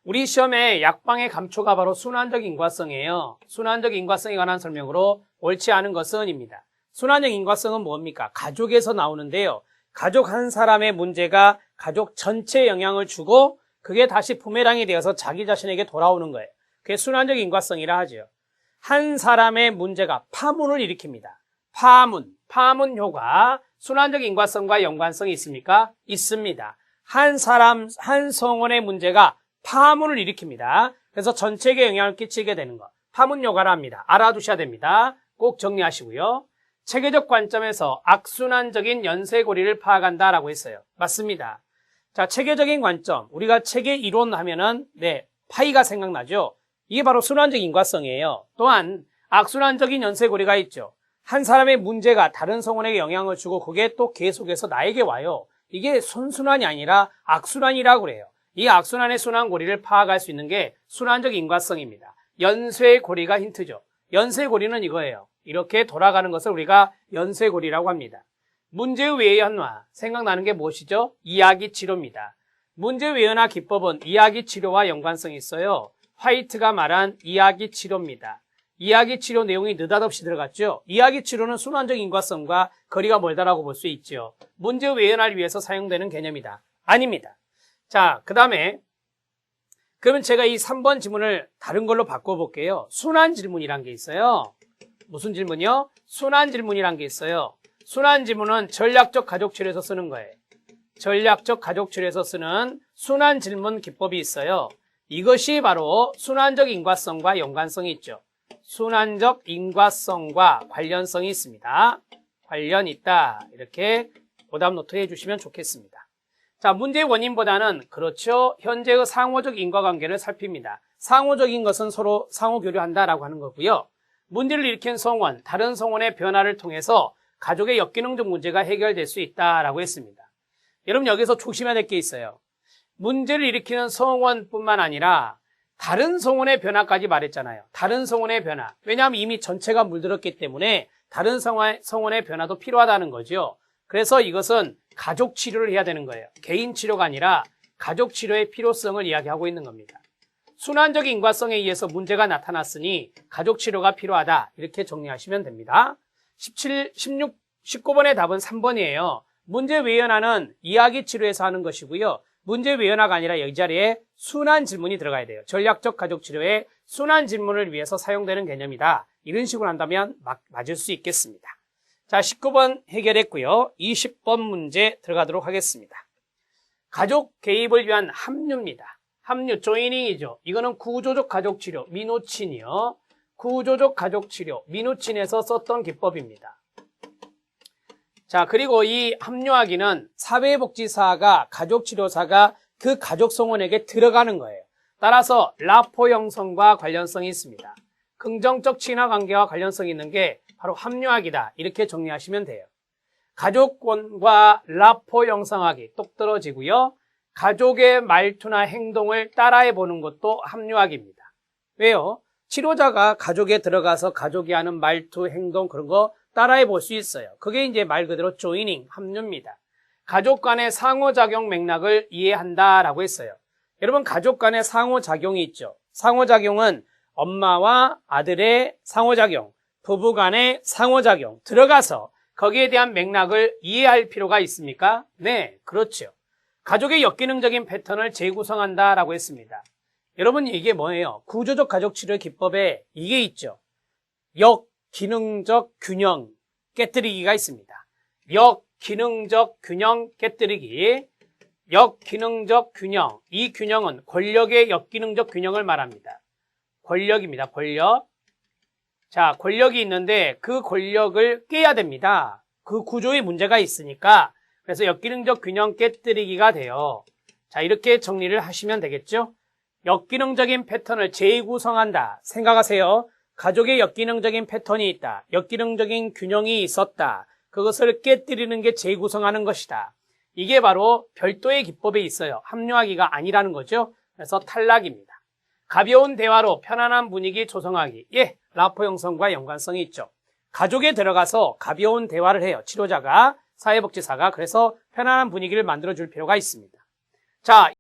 우리 시험에 약방의 감초가 바로 순환적 인과성이에요. 순환적 인과성에 관한 설명으로 옳지 않은 것은입니다. 순환적 인과성은 뭡니까? 가족에서 나오는데요. 가족 한 사람의 문제가 가족 전체에 영향을 주고 그게 다시 부메랑이 되어서 자기 자신에게 돌아오는 거예요. 그게 순환적 인과성이라 하죠. 한 사람의 문제가 파문을 일으킵니다. 파문 효과, 순환적 인과성과 연관성이 있습니까? 있습니다. 한 사람, 한 성원의 문제가 파문을 일으킵니다. 그래서 전체에게 영향을 끼치게 되는 것. 파문 효과라 합니다. 알아두셔야 됩니다. 꼭 정리하시고요. 체계적 관점에서 악순환적인 연쇄고리를 파악한다라고 했어요. 맞습니다. 자, 체계적인 관점. 우리가 체계 이론 하면은, 파이가 생각나죠? 이게 바로 순환적 인과성이에요. 또한 악순환적인 연쇄고리가 있죠. 한 사람의 문제가 다른 성원에게 영향을 주고 그게 또 계속해서 나에게 와요. 이게 선순환이 아니라 악순환이라고 그래요. 이 악순환의 순환고리를 파악할 수 있는 게 순환적 인과성입니다. 연쇄고리가 힌트죠. 연쇄고리는 이거예요. 이렇게 돌아가는 것을 우리가 연쇄고리라고 합니다. 문제의 외연화, 생각나는 게 무엇이죠? 이야기치료입니다. 문제의 외연화 기법은 이야기치료와 연관성이 있어요. 화이트가 말한 이야기치료입니다. 이야기치료 내용이 느닷없이 들어갔죠. 이야기치료는 순환적 인과성과 거리가 멀다라고 볼 수 있죠. 문제 외연화를 위해서 사용되는 개념이다. 아닙니다. 자, 그 다음에 그러면 제가 이 3번 지문을 다른 걸로 바꿔볼게요. 순환질문이란 게 있어요. 무슨 질문이요? 순환질문이란 게 있어요. 순환질문은 전략적 가족치료에서 쓰는 거예요. 전략적 가족치료에서 쓰는 순환질문 기법이 있어요. 이것이 바로 순환적 인과성과 연관성이 있죠. 순환적 인과성과 관련성이 있습니다. 관련 있다. 이렇게 오답 노트 해주시면 좋겠습니다. 자, 문제의 원인보다는 그렇죠. 현재의 상호적 인과관계를 살핍니다. 상호적인 것은 서로 상호 교류한다라고 하는 거고요. 문제를 일으킨 성원, 다른 성원의 변화를 통해서 가족의 역기능적 문제가 해결될 수 있다라고 했습니다. 여러분 여기서 조심해야 될 게 있어요. 문제를 일으키는 성원뿐만 아니라 다른 성원의 변화까지 말했잖아요. 다른 성원의 변화. 왜냐하면 이미 전체가 물들었기 때문에 다른 성원의 변화도 필요하다는 거죠. 그래서 이것은 가족 치료를 해야 되는 거예요. 개인 치료가 아니라 가족 치료의 필요성을 이야기하고 있는 겁니다. 순환적 인과성에 의해서 문제가 나타났으니 가족 치료가 필요하다. 이렇게 정리하시면 됩니다. 19번의 답은 3번이에요. 문제 외연화는 이야기 치료에서 하는 것이고요. 문제 외연화가 아니라 이 자리에 순환 질문이 들어가야 돼요. 전략적 가족 치료에 순환 질문을 위해서 사용되는 개념이다. 이런 식으로 한다면 맞을 수 있겠습니다. 자, 19번 해결했고요. 20번 문제 들어가도록 하겠습니다. 가족 개입을 위한 합류입니다. 합류, 조이닝이죠. 이거는 구조적 가족 치료, 미노친이요. 구조적 가족 치료, 미노친에서 썼던 기법입니다. 자, 그리고 이 합류하기는 사회복지사가, 가족치료사가 그 가족성원에게 들어가는 거예요. 따라서 라포 형성과 관련성이 있습니다. 긍정적 친화관계와 관련성이 있는 게 바로 합류하기다. 이렇게 정리하시면 돼요. 가족권과 라포 형성하기 똑 떨어지고요. 가족의 말투나 행동을 따라해보는 것도 합류하기입니다. 왜요? 치료자가 가족에 들어가서 가족이 하는 말투, 행동 그런 거 따라해 볼 수 있어요. 그게 이제 말 그대로 조이닝, 합류입니다. 가족 간의 상호작용 맥락을 이해한다라고 했어요. 여러분 가족 간의 상호작용이 있죠. 상호작용은 엄마와 아들의 상호작용, 부부 간의 상호작용 들어가서 거기에 대한 맥락을 이해할 필요가 있습니까? 네, 그렇죠. 가족의 역기능적인 패턴을 재구성한다라고 했습니다. 여러분 이게 뭐예요? 구조적 가족치료 기법에 이게 있죠. 역기능적 균형 깨뜨리기가 있습니다. 역기능적 균형 깨뜨리기. 역기능적 균형. 이 균형은 권력의 역기능적 균형을 말합니다. 권력입니다. 권력. 자, 권력이 있는데 그 권력을 깨야 됩니다. 그 구조에 문제가 있으니까. 그래서 역기능적 균형 깨뜨리기가 돼요. 자, 이렇게 정리를 하시면 되겠죠? 역기능적인 패턴을 재구성한다. 생각하세요. 가족의 역기능적인 패턴이 있다. 역기능적인 균형이 있었다. 그것을 깨뜨리는 게 재구성하는 것이다. 이게 바로 별도의 기법에 있어요. 합류하기가 아니라는 거죠. 그래서 탈락입니다. 가벼운 대화로 편안한 분위기 조성하기. 예, 라포 형성과 연관성이 있죠. 가족에 들어가서 가벼운 대화를 해요. 치료자가, 사회복지사가. 그래서 편안한 분위기를 만들어줄 필요가 있습니다. 자,